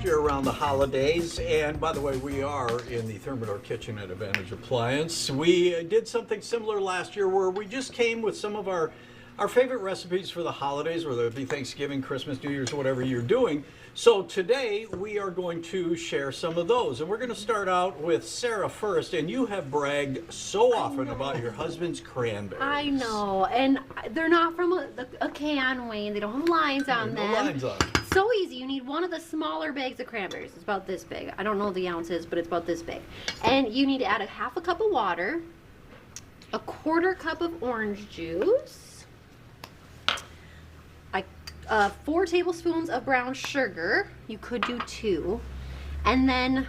last year around the holidays, and by the way, we are in the Thermador Kitchen at Advantage Appliance. We did something similar last year where we just came with some of our favorite recipes for the holidays, whether it be Thanksgiving, Christmas, New Year's, whatever you're doing. So today we are going to share some of those, and we're going to start out with Sarah first. And you have bragged so often about your husband's cranberries. I know, and they're not from a can, Wayne. They don't have lines on them. No lines on them. So easy. You need one of the smaller bags of cranberries. It's about this big. I don't know the ounces, but it's about this big. And you need to add a half a cup of water, a quarter cup of orange juice, 4 tablespoons of brown sugar. You could do 2, and then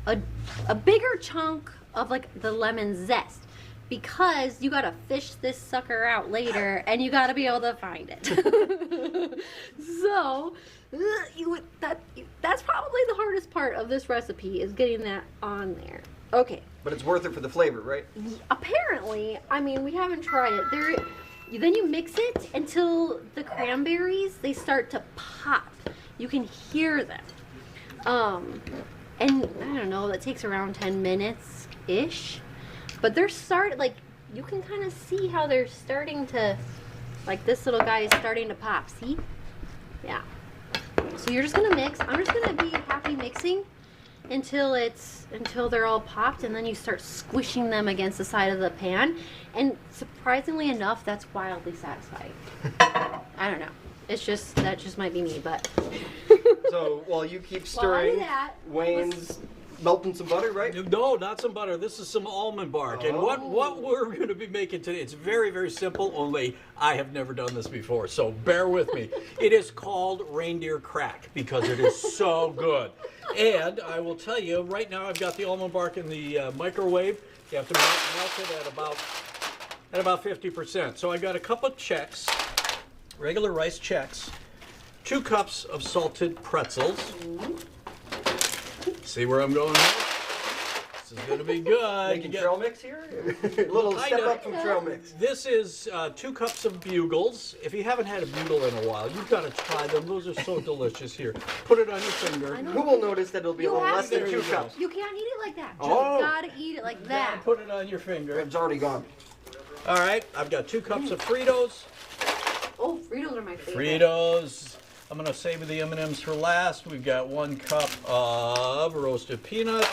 a bigger chunk of like the lemon zest, because you gotta fish this sucker out later and you gotta be able to find it. So that's probably the hardest part of this recipe, is getting that on there. Okay. But it's worth it for the flavor, right? Apparently, I mean, we haven't tried it. Then you mix it until the cranberries, they start to pop. You can hear them. And I don't know, that takes around 10 minutes-ish. But they're you can kind of see how they're starting to, like this little guy is starting to pop, see? Yeah. So you're just gonna mix. I'm just gonna be happy mixing until they're all popped, and then you start squishing them against the side of the pan, and surprisingly enough, that's wildly satisfying. I don't know, that just might be me, but So while you keep stirring, Wayne's melting some butter, right? No, not some butter. This is some almond bark. And what we're going to be making today, it's very, very simple, only I have never done this before, so bear with me. It is called reindeer crack because it is so good. And I will tell you, right now I've got the almond bark in the microwave. You have to melt it at about 50%. So I got a cup of Chex, regular rice Chex, 2 cups of salted pretzels. See where I'm going here? This is going to be good. Making trail mix here? A little step up from trail mix. This is 2 cups of bugles. If you haven't had a bugle in a while, you've got to try them. Those are so delicious. Here, put it on your finger. Who will notice that it'll be a little less than 2 cups? You can't eat it like that. Oh. You gotta eat it like that. Put it on your finger. It's already gone. All right, I've got 2 cups of Fritos. Oh, Fritos are my favorite. Fritos. I'm going to save the M&Ms for last. We've got 1 cup of roasted peanuts.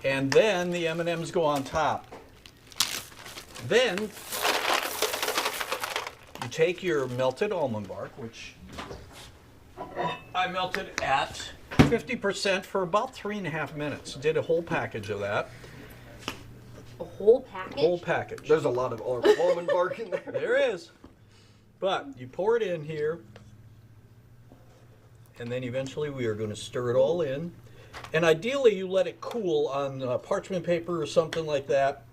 And then the M&Ms go on top. Then you take your melted almond bark, which I melted at 50% for about 3.5 minutes. Did a whole package of that. A whole package? Whole package. There's a lot of almond bark in there. There is. But you pour it in here, and then eventually we are going to stir it all in. And ideally you let it cool on parchment paper or something like that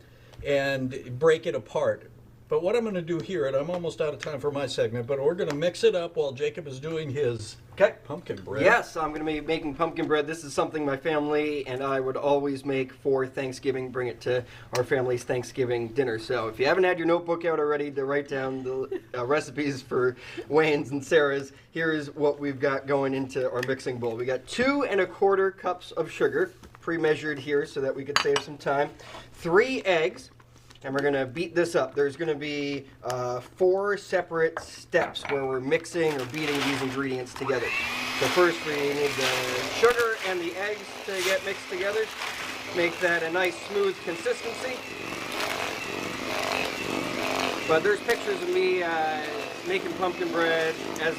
and break it apart. But what I'm going to do here, and I'm almost out of time for my segment, but we're going to mix it up while Jacob is doing his pumpkin bread. Yes, I'm going to be making pumpkin bread. This is something my family and I would always make for Thanksgiving, bring it to our family's Thanksgiving dinner. So if you haven't had your notebook out already to write down the recipes for Wayne's and Sarah's, here's what we've got going into our mixing bowl. We got 2 1/4 cups of sugar, pre-measured here so that we could save some time, 3 eggs, and we're going to beat this up. There's going to be 4 separate steps where we're mixing or beating these ingredients together. So first we need the sugar and the eggs to get mixed together. Make that a nice smooth consistency. But there's pictures of me making pumpkin bread as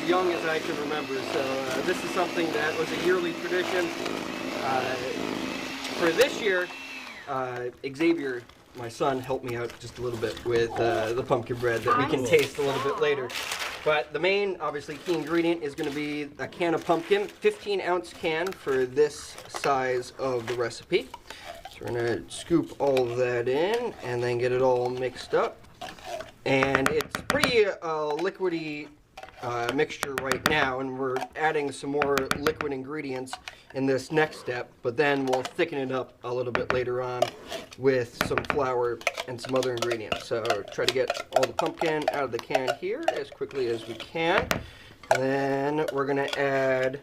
young as I can remember. So this is something that was a yearly tradition. For this year, Xavier, my son, helped me out just a little bit with the pumpkin bread that we can taste a little bit later. But the main, obviously, key ingredient is going to be a can of pumpkin, 15-ounce can for this size of the recipe. So we're going to scoop all of that in and then get it all mixed up. And it's pretty liquidy mixture right now, and we're adding some more liquid ingredients in this next step, but then we'll thicken it up a little bit later on with some flour and some other ingredients. So try to get all the pumpkin out of the can here as quickly as we can. And then we're gonna add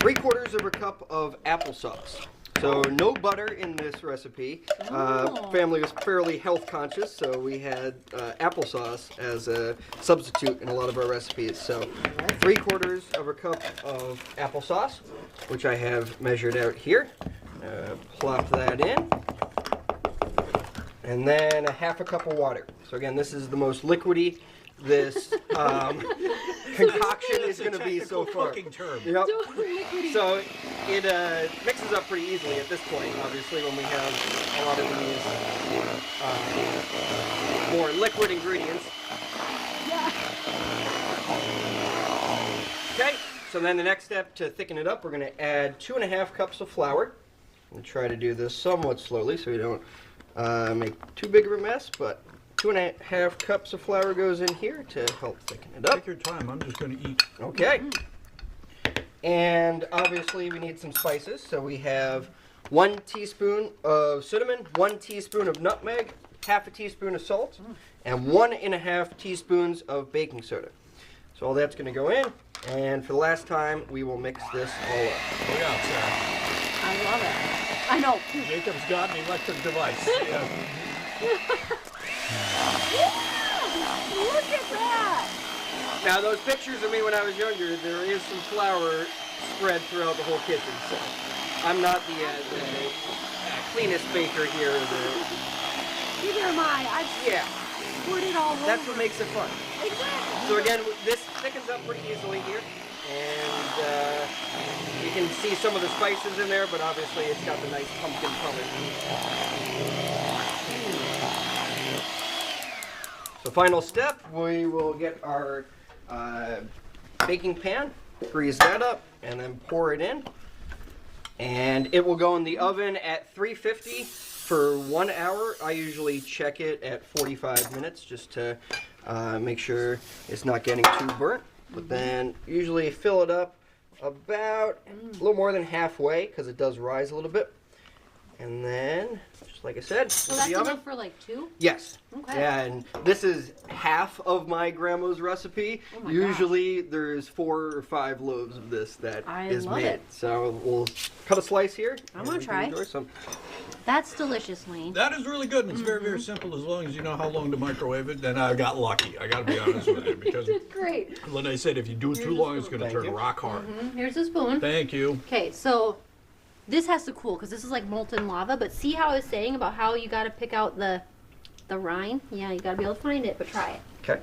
3/4 of a cup of applesauce. So no butter in this recipe. Family was fairly health conscious, so we had applesauce as a substitute in a lot of our recipes. So 3/4 of a cup of applesauce, which I have measured out here. Plop that in. And then a 1/2 cup of water. So again, this is the most liquidy this concoction is going to be so far. Cooking term. Yep. So it mixes up pretty easily at this point, obviously, when we have a lot of these more liquid ingredients. Okay, so then the next step to thicken it up, we're going to add 2.5 cups of flour. We'll try to do this somewhat slowly so we don't make too big of a mess, but 2.5 cups of flour goes in here to help thicken it up. Take your time. I'm just going to eat. Okay. And obviously we need some spices. So we have 1 teaspoon of cinnamon, 1 teaspoon of nutmeg, 1/2 teaspoon of salt, and 1.5 teaspoons of baking soda. So all that's going to go in. And for the last time, we will mix this all up. Look out, Sarah. I love it. I know. Jacob's got an electric device. Yeah. Look at that. Now those pictures of me when I was younger, there is some flour spread throughout the whole kitchen. So I'm not the cleanest baker here. Neither am I. I've Yeah, poured it all over. that's what makes it fun. Exactly. So again, this thickens up pretty easily here. And you can see some of the spices in there, but obviously it's got the nice pumpkin color. So final step, we will get our baking pan, grease that up, and then pour it in. And it will go in the oven at 350 for 1 hour. I usually check it at 45 minutes just to make sure it's not getting too burnt. But then usually fill it up about a little more than halfway because it does rise a little bit. And then, just like I said, So into that's the oven. enough for like 2? Yes. Okay. Yeah, and this is half of my grandma's recipe. Oh my Usually there's 4 or 5 loaves of this that is I love made. it. So we'll cut a slice here. I'm and gonna we can try. enjoy some. That's delicious, Wayne. That is really good, and it's very, very simple as long as you know how long to microwave it. Then I got lucky. I got to be honest with you because Great. Lene said if you do it too long, it's going to Thank turn you. rock hard. Here's a spoon. Thank you. Okay, so this has to cool because this is like molten lava. But see how I was saying about how you got to pick out the rind? Yeah, you got to be able to find it, but try it. Okay.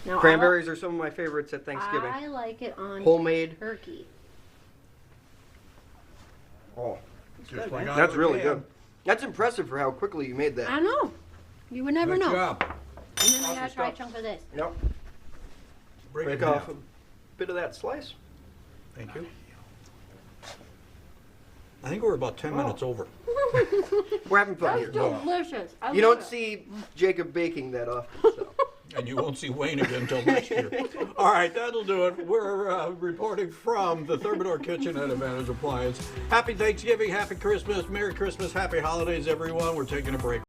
Now, Cranberries are some of my favorites at Thanksgiving. I like it on Homemade. turkey. Oh, Just like I that's really can. good. That's impressive for how quickly you made that. I know. You would never Good know. job. And then I Awesome gotta try a stuff. chunk of this. Yep. Break Break it off down. a bit of that slice. Thank you. I think we're about 10 minutes over. We're having fun That's here. delicious. I You love don't it. see Jacob baking that often. So. And you won't see Wayne again until next year. All right, that'll do it. We're reporting from the Thermidor Kitchen at Advantage Appliance. Happy Thanksgiving, happy Christmas, Merry Christmas, happy holidays, everyone. We're taking a break.